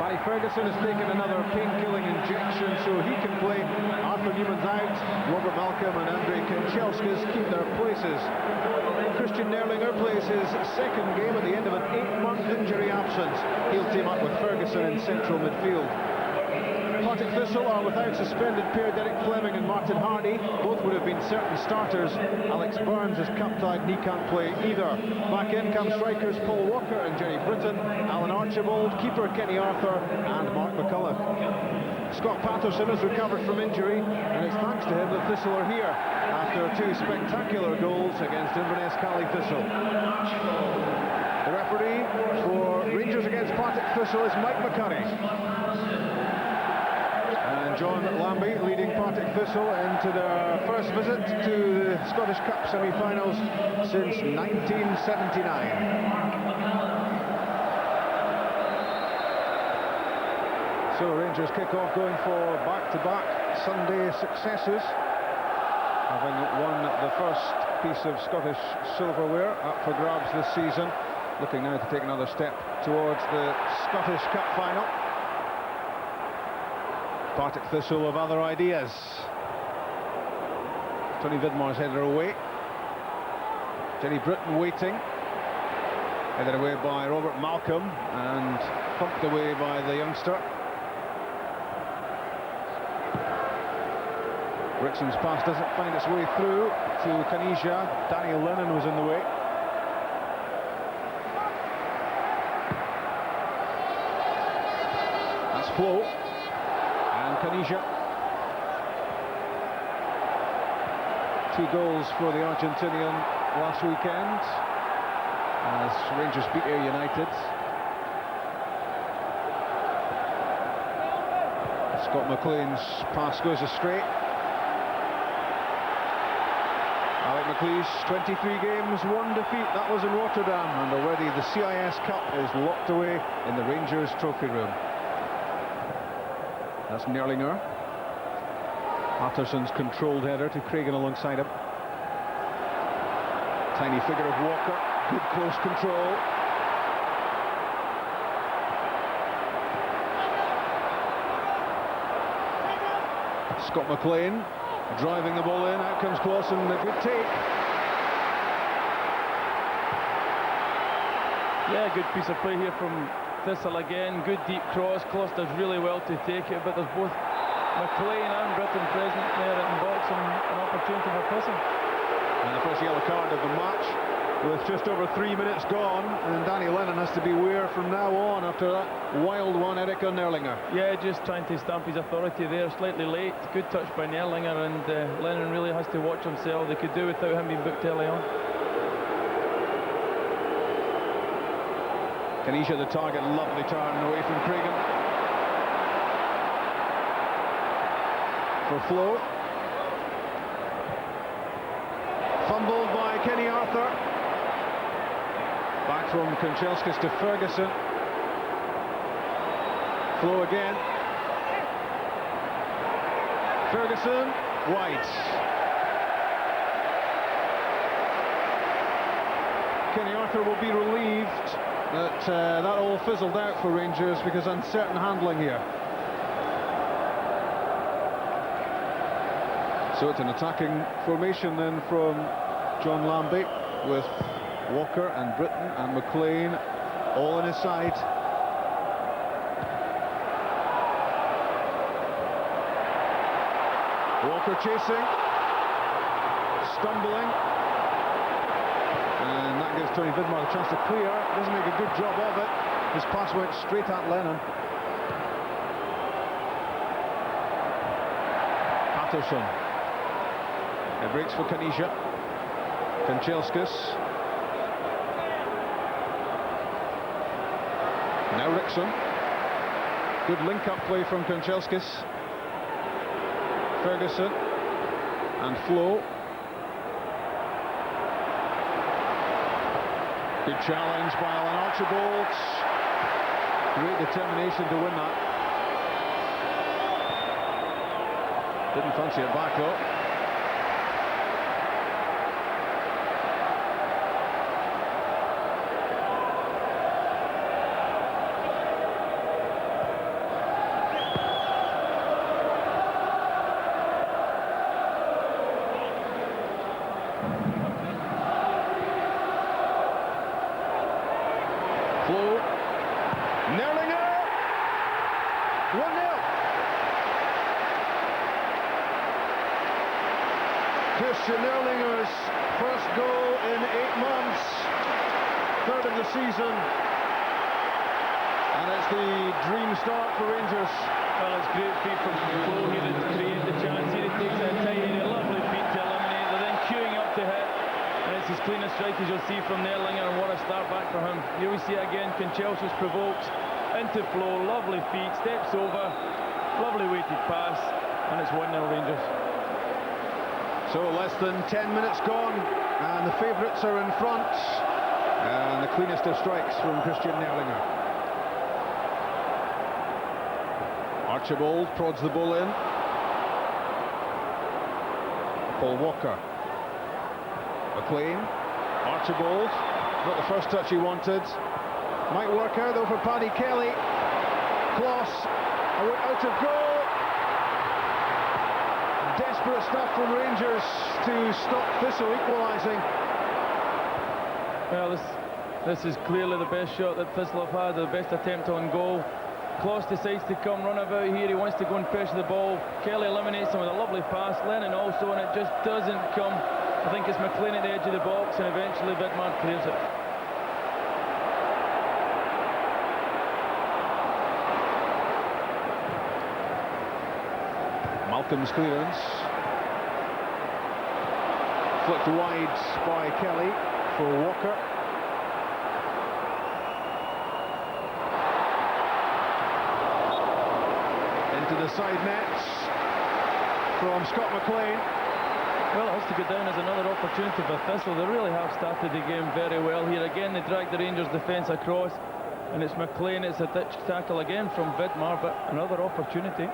Barry Ferguson has taken another pain-killing injection so he can play. Arthur Newman's out. Robert Malcolm and Andrei Kanchelskis keep their places. Christian Nerlinger plays his second game at the end of an 8-month injury absence. He'll team up with Ferguson in central midfield. Partick Thistle are without suspended pair Derek Fleming and Martin Hardy. Both would have been certain starters. Alex Burns is cup-tied and he can't play either. Back in come strikers Paul Walker and Jerry Britton, Alan Archibald, keeper Kenny Arthur and Mark McCulloch. Scott Patterson has recovered from injury, and it's thanks to him that Thistle are here after 2 spectacular goals against Inverness Cally Thistle. The referee for Rangers against Partick Thistle is Mike McCurry. And John Lambie leading Partick Thistle into their first visit to the Scottish Cup semi-finals since 1979. So Rangers kick off going for back-to-back Sunday successes, having won the first piece of Scottish silverware up for grabs this season, looking now to take another step towards the Scottish Cup final. Partick Thistle have other ideas. Tony Vidmar's headed away. Jenny Britton waiting. Headed away by Robert Malcolm and pumped away by the youngster. Brixton's pass doesn't find its way through to Canisia. Daniel Lennon was in the way. That's Flo. And Canisia. 2 goals for the Argentinian last weekend as Rangers beat Ayr United. Scott McLean's pass goes astray. Alec McLeish, 23 games, 1 defeat. That was in Rotterdam, and already the CIS Cup is locked away in the Rangers trophy room. That's Nerlinger. Patterson's controlled header to Cragen alongside him. Tiny figure of Walker, good close control. Scott McLean driving the ball in, out comes Clausen, a good take. Yeah, good piece of play here from Thistle again, good deep cross. Clausen does really well to take it, but there's both McLean and Britton present there in the box and an opportunity for Thistle. And the first yellow card of the match with just over 3 minutes gone, and Danny Lennon has to beware from now on after that wild one, Erika Nerlinger. Yeah, just trying to stamp his authority there, slightly late. Good touch by Nerlinger, and Lennon really has to watch himself. They could do without him being booked early on. Canisia the target, lovely turn away from Cragen. For Flo. Fumbled by Kenny Arthur. Back from Kanchelskis to Ferguson. Flo again. Ferguson, wide. Kenny Arthur will be relieved that that all fizzled out for Rangers because uncertain handling here. So it's an attacking formation then from John Lambie with Walker and Britton and McLean all on his side. Walker chasing, stumbling, and that gives Tony Vidmar a chance to clear. Doesn't make a good job of it. His pass went straight at Lennon. Patterson. It breaks for Canisia. Kanchelskis. Now Rickson. Good link-up play from Kanchelskis. Ferguson and Flo. Good challenge by Alan Archibald. Great determination to win that. Didn't fancy it back though. Nerlinger! 1-0. Christian Nerlinger's first goal in 8 months, third of the season, and it's the dream start for Rangers. Well, it's great feet from Flo here that created the chance here. It takes a tiny, lovely feet to eliminate. They're then queuing up to hit, and it's his cleanest strike as you'll see from Nerlinger, and what a start back for him. Here we see it again. Kanchelskis provoked into Flo, lovely feet, steps over, lovely weighted pass, and it's 1-0 Rangers. So less than 10 minutes gone, and the favourites are in front, and the cleanest of strikes from Christian Nerlinger. Archibald prods the ball in. Paul Walker. McLean. Archibald. Not the first touch he wanted. Might work out though for Paddy Kelly. Kloss. Out of goal. Desperate stuff from Rangers to stop Thistle equalising. Well, this is clearly the best shot that Thistle have had, the best attempt on goal. Kloss decides to come run about here. He wants to go and pressure the ball. Kelly eliminates him with a lovely pass. Lennon also, and it just doesn't come. I think it's McLean at the edge of the box, and eventually Vidmar clears it. Malcolm's clearance. Flicked wide by Kelly for Walker. Into the side net from Scott McLean. Well, it has to go down as another opportunity for Thistle. They really have started the game very well here. Again, they drag the Rangers defence across, and it's McLean. It's a ditch tackle again from Vidmar, but another opportunity.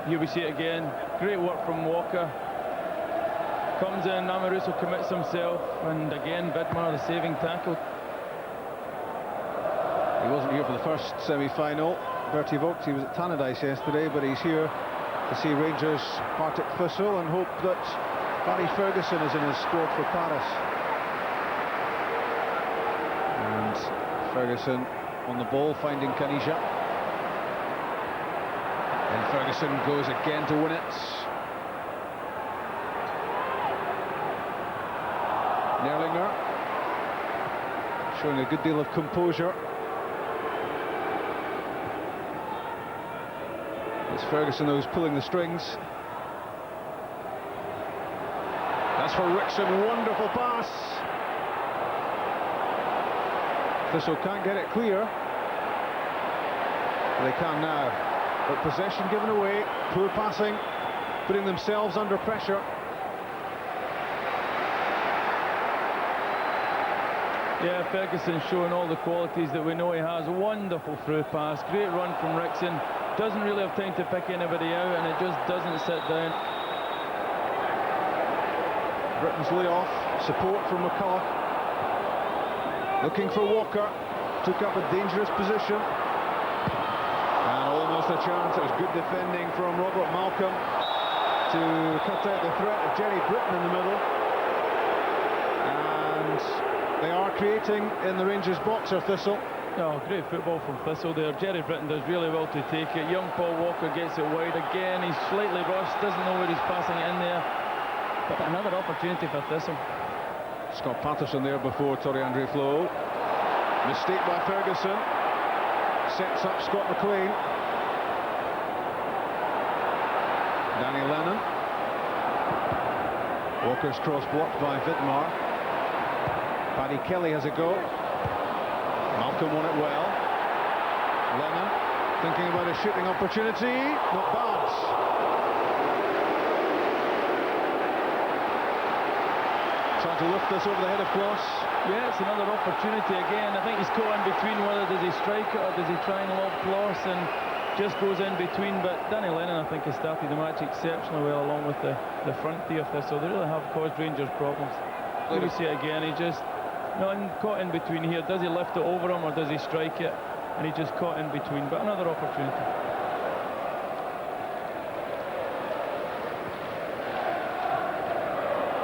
Here we see it again. Great work from Walker. Comes in, Amoruso commits himself, and again Vidmar the saving tackle. He wasn't here for the first semi-final. Bertie Vogts, he was at Tannadice yesterday, but he's here to see Rangers Partick Thistle and hope that Barry Ferguson is in his squad for Paris. And Ferguson on the ball, finding Kanija. And Ferguson goes again to win it. Nerlinger showing a good deal of composure. It's Ferguson who's pulling the strings. That's for Rickson, wonderful pass. Thistle can't get it clear. They can now. But possession given away, poor passing, putting themselves under pressure. Yeah, Ferguson showing all the qualities that we know he has. Wonderful through pass, great run from Rickson. Doesn't really have time to pick anybody out, and it just doesn't sit down. Britain's layoff, support from McCulloch. Looking for Walker, took up a dangerous position. And almost a chance. It was good defending from Robert Malcolm to cut out the threat of Jerry Britton in the middle. And they are creating in the Rangers box, or Thistle. Oh, great football from Thistle there. Jerry Britton does really well to take it. Young Paul Walker gets it wide again. He's slightly rushed, doesn't know where he's passing it in there. But another opportunity for Thistle. Scott Patterson there before Torre-Andre Flo. Mistake by Ferguson. Sets up Scott McLean. Danny Lennon. Walker's cross blocked by Vidmar. Paddy Kelly has a go. Malcolm won it well. Lennon thinking about a shooting opportunity. Not bad. Trying to lift this over the head of Kloss. Yeah, it's another opportunity again. I think he's caught in between. Whether does he strike it or does he try and lob Kloss, and just goes in between. But Danny Lennon, I think, has started the match exceptionally well, along with the front three of this. So they really have caused Rangers problems. Here we see it again. He just caught in between here. Does he lift it over him or does he strike it? And he just caught in between. But another opportunity.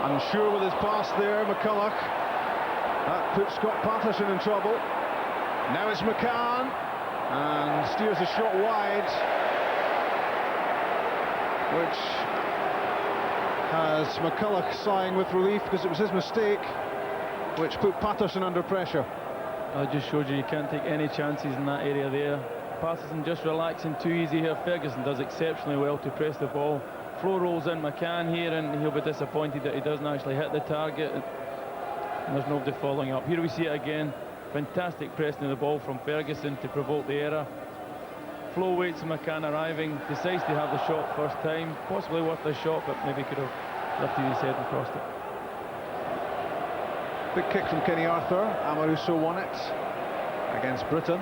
Unsure with his pass there, McCulloch. That put Scott Patterson in trouble. Now it's McCann, and steers a shot wide, which has McCulloch sighing with relief because it was his mistake, which put Patterson under pressure. It just showed you can't take any chances in that area there. Patterson just relaxing too easy here. Ferguson does exceptionally well to press the ball. Flo rolls in McCann here, and he'll be disappointed that he doesn't actually hit the target, and there's nobody following up. Here we see it again. Fantastic pressing of the ball from Ferguson to provoke the error. Flo waits for McCann arriving, decides to have the shot first time, possibly worth a shot, but maybe could have lifted his head and crossed it. Big kick from Kenny Arthur. Amoruso won it against Britain.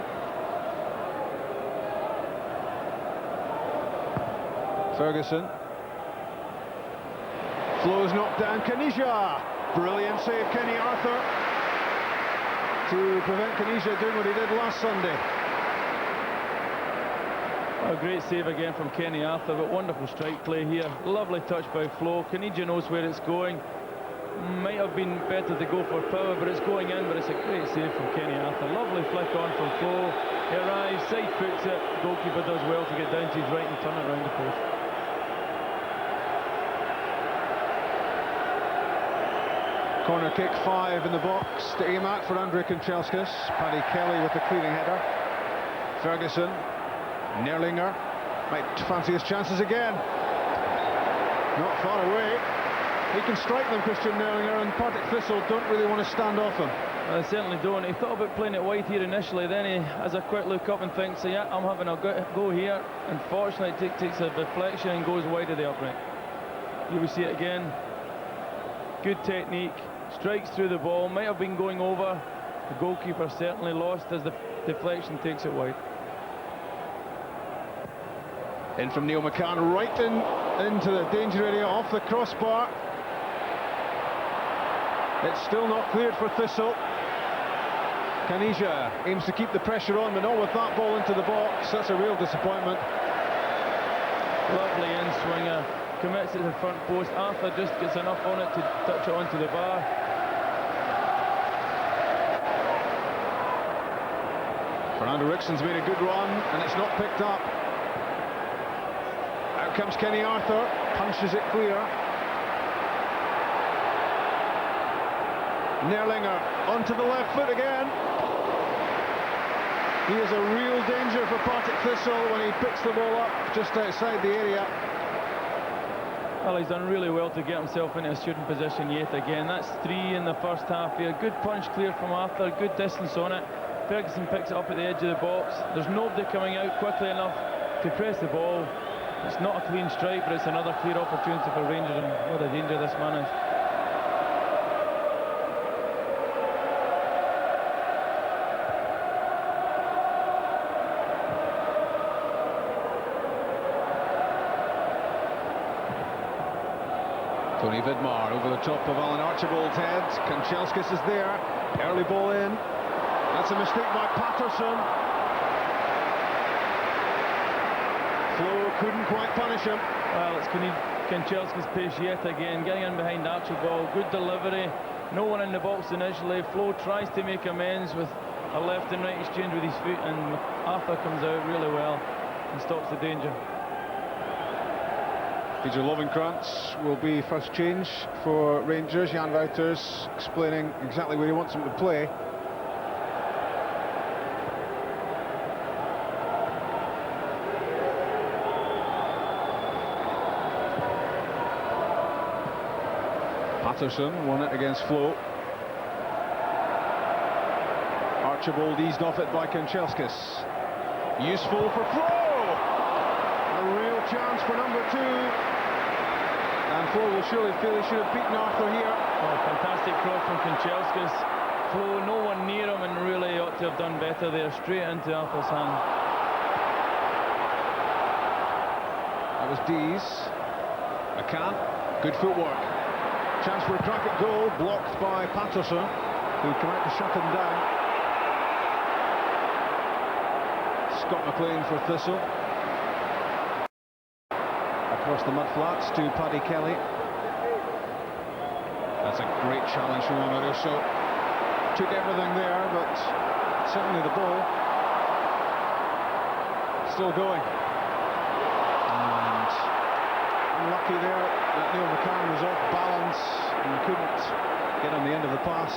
Ferguson. Flo's knocked down. Kanija. Brilliant save, Kenny Arthur, to prevent Kanija doing what he did last Sunday. A great save again from Kenny Arthur, but wonderful strike play here. Lovely touch by Flo. Kanija knows where it's going. Might have been better to go for power, but it's going in. But it's a great save from Kenny Arthur. Lovely flick on from Flo. He arrives, side puts it. Goalkeeper does well to get down to his right and turn it around the post. Corner kick, 5 in the box to aim at for Andre Kanchelskis. Paddy Kelly with the clearing header. Ferguson. Nerlinger might fancy his chances again. Not far away. He can strike them, Christian Nerlinger, and Partick Thistle don't really want to stand off him. They certainly don't. He thought about playing it wide here initially, then he has a quick look up and thinks, yeah, I'm having a go here. Unfortunately, it takes a deflection and goes wide of the upright. Here we see it again. Good technique, strikes through the ball, might have been going over. The goalkeeper certainly lost as the deflection takes it wide. In from Neil McCann, right into the danger area, off the crossbar. It's still not cleared for Thistle. Kanija aims to keep the pressure on, but not with that ball into the box. That's a real disappointment. Lovely in-swinger, commits it to the front post. Arthur just gets enough on it to touch it onto the bar. Fernando Rickson's made a good run, and it's not picked up. Out comes Kenny Arthur, punches it clear. Nerlinger onto the left foot again. He is a real danger for Partick Thistle when he picks the ball up just outside the area. Well, he's done really well to get himself into a shooting position yet again. That's 3 in the first half here. Good punch clear from Arthur, good distance on it. Ferguson picks it up at the edge of the box. There's nobody coming out quickly enough to press the ball. It's not a clean strike, but it's another clear opportunity for Rangers, and what a danger this man is. Tony Vidmar over the top of Alan Archibald's head. Kanchelskis is there. Early ball in. That's a mistake by Patterson. Flo couldn't quite punish him. Well, it's Kanchelskis' pace yet again, getting in behind Archibald. Good delivery. No one in the box initially. Flo tries to make amends with a left and right exchange with his feet, and Arthur comes out really well and stops the danger. Peter Lovenkrantz will be first change for Rangers. Jan Wouters explaining exactly where he wants him to play. Patterson won it against Flo. Archibald eased off it by Kanchelskis. Useful for Flo! A real chance for number 2. And Flo will surely feel he should have beaten Arthur here. Oh, fantastic cross from Kanchelskis. Flo, no one near him, and really ought to have done better there. Straight into Arthur's hand. That was Dees. McCann, good footwork. Chance for a crack at goal, blocked by Patterson, who came out to shut him down. Scott McLean for Thistle. Across the mud flats to Paddy Kelly. That's a great challenge from Amoruso. Took everything there, but certainly the ball still going. And unlucky there that Neil McCann was off balance and couldn't get on the end of the pass.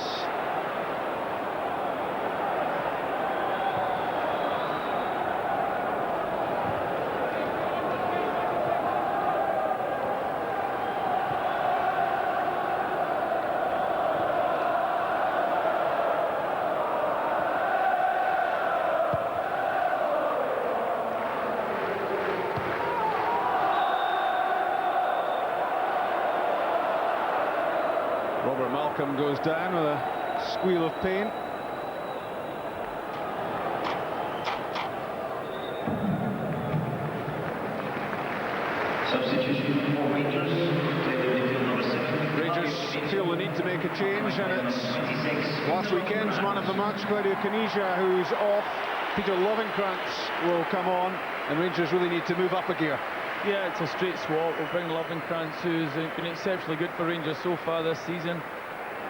Robert Malcolm goes down with a squeal of pain. Substitution for Rangers. Rangers feel the need to make a change, and it's last weekend's man of the match, Claudio Caniggia, who's off. Peter Lovenkrantz will come on, and Rangers really need to move up a gear. Yeah, it's a straight swap. We'll bring Lovenkrantz, who's been exceptionally good for Rangers so far this season.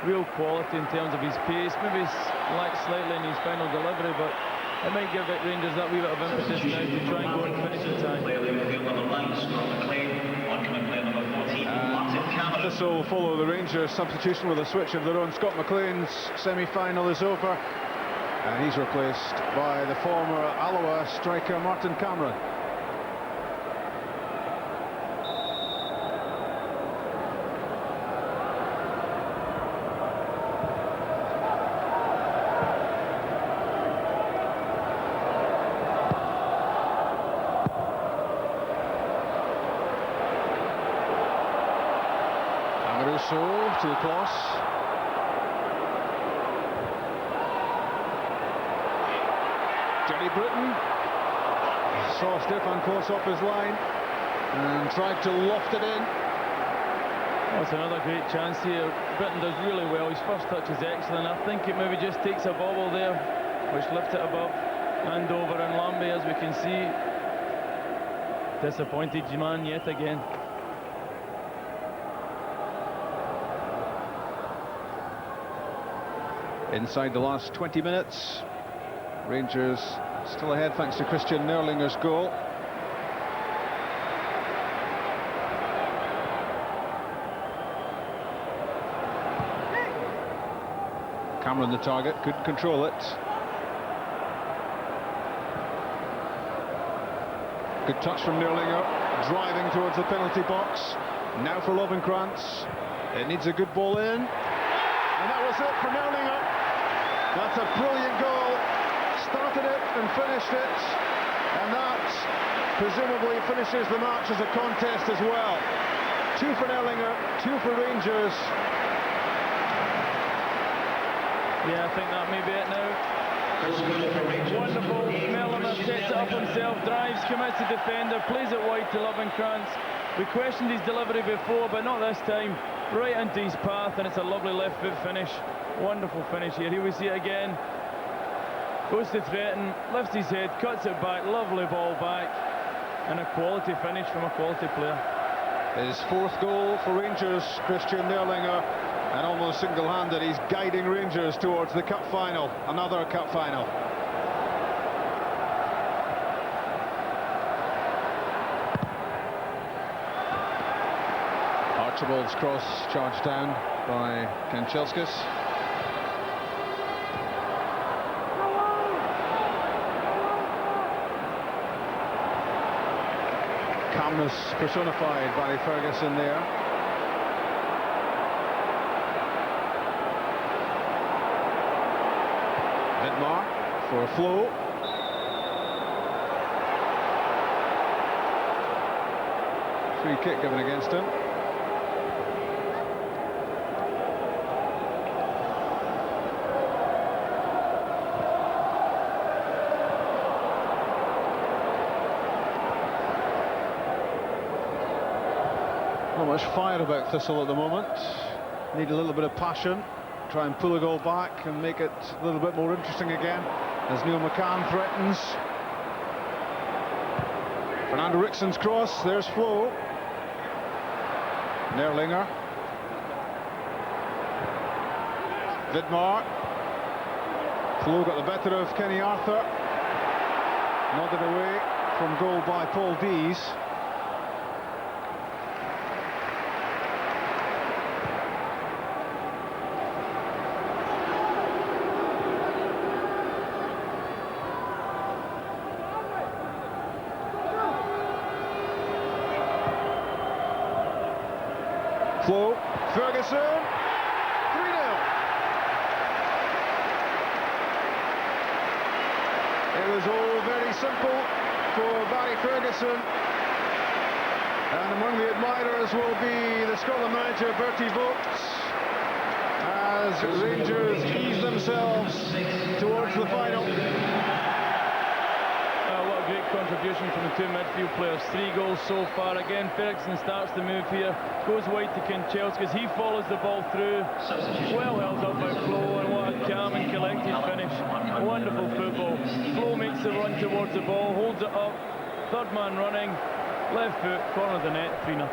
Real quality in terms of his pace. Maybe lacks slightly in his final delivery, but it might give Rangers that wee bit of impetus now to try and go and finish the time. Thistle will follow the Rangers substitution with a switch of their own. Scott McLean's semi-final is over, and he's replaced by the former Alloa striker Martin Cameron. To the cross. Johnny Britton saw Stefan Klos off his line and tried to loft it in. That's another great chance here. Britton does really well. His first touch is excellent. I think it maybe just takes a bobble there, which lifts it above and over. And Lambie, as we can see, disappointed man yet again. Inside the last 20 minutes, Rangers still ahead thanks to Christian Nerlinger's goal. Cameron the target, couldn't control it. Good touch from Nerlinger, driving towards the penalty box. Now for Lovenkrantz. It needs a good ball in. And that was it for Nerlinger. That's a brilliant goal. Started it and finished it. And that presumably finishes the match as a contest as well. 2 for Nerlinger, 2 for Rangers. Yeah, I think that may be it now. Wonderful. Nerlinger sets it up himself, drives, commits the defender, plays it wide to Lovenkrantz. We questioned his delivery before, but not this time. Right into his path, and it's a lovely left foot finish. Wonderful finish here. Here we see it again. Goes to threaten, lifts his head, cuts it back, lovely ball back, and a quality finish from a quality player. His 4th goal for Rangers, Christian Nerlinger, and almost single-handed he's guiding Rangers towards the cup final, another cup final. Archibald's cross charged down by Kanchelskis. Calmness personified by Ferguson there. Vidmar for Flo. Free kick given against him. Not much fire about Thistle at the moment. Need a little bit of passion. Try and pull a goal back and make it a little bit more interesting again as Neil McCann threatens. Fernando Rickson's cross, there's Flo. Nerlinger. Vidmar. Flo got the better of Kenny Arthur. Nodded away from goal by Paul Dees. Flo, Ferguson, 3-0. It was all very simple for Barry Ferguson, and among the admirers will be the Scotland manager Bertie Vogts as Rangers ease themselves towards the final. What a great contribution from the two midfield players. 3 goals so far. Again, Ferguson starts the move here, goes wide to Kanchelskis. He follows the ball through. Well held up by Flo, and what a calm and collected finish. Wonderful football. Flo makes the run towards the ball, holds it up. Third man running, left foot, corner of the net, 3-0.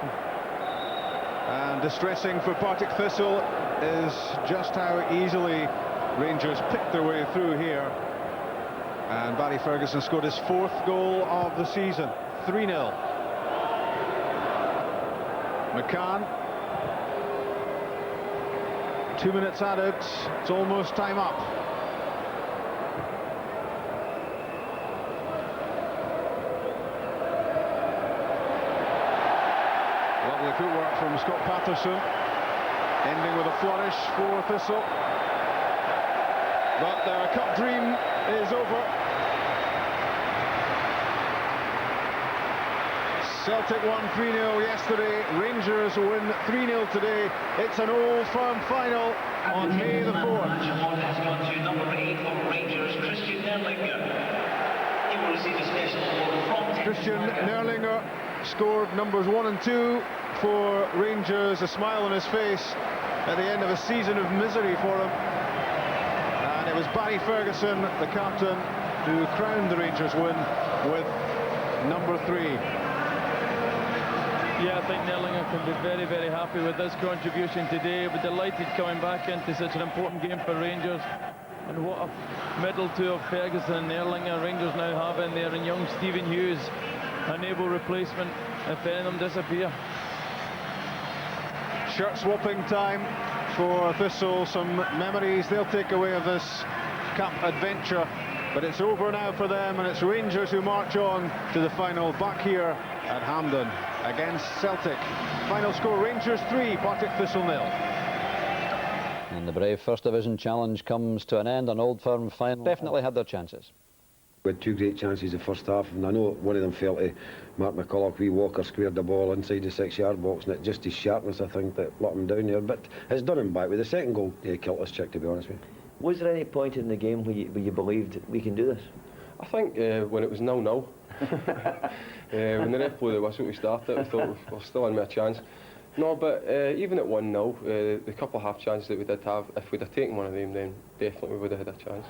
And distressing for Partick Thistle is just how easily Rangers picked their way through here. And Barry Ferguson scored his 4th goal of the season, 3-0. McCann, 2 minutes added, it's almost time up. Lovely footwork from Scott Patterson, ending with a flourish for Thistle. But their cup dream is over. Celtic won 3-0 yesterday, Rangers win 3-0 today. It's an Old Firm final on May the 4th. Has gone to number 8 of Rangers, Christian Nerlinger. He will receive a special award from Christian Nerlinger scored numbers 1 and 2 for Rangers, a smile on his face at the end of a season of misery for him. And it was Barry Ferguson, the captain, who crowned the Rangers win with number 3. Yeah, I think Nerlinger can be very, very happy with this contribution today. We're delighted coming back into such an important game for Rangers. And what a middle two of Ferguson and Nerlinger Rangers now have in there, and young Stephen Hughes, an able replacement if any of them disappear. Shirt swapping time for Thistle. Some memories they'll take away of this cup adventure. But it's over now for them, and it's Rangers who march on to the final back here at Hampden against Celtic. Final score, Rangers 3, Partick Thistle 0. And the brave First Division challenge comes to an end. An Old Firm final definitely had their chances. We had 2 great chances the first half, and I know one of them fell to Mark McCulloch. Wee Walker squared the ball inside the 6-yard box, and it just his sharpness, I think, that let him down there. But it's done him back with the second goal. He killed us, Chick, to be honest with you. Was there any point in the game where you believed we can do this? I think when it was 0-0, when the ref blew the whistle to start it, we thought we're still in with a chance. No, but even at 1-0, the couple of half chances that we did have, if we'd have taken one of them, then definitely we would have had a chance.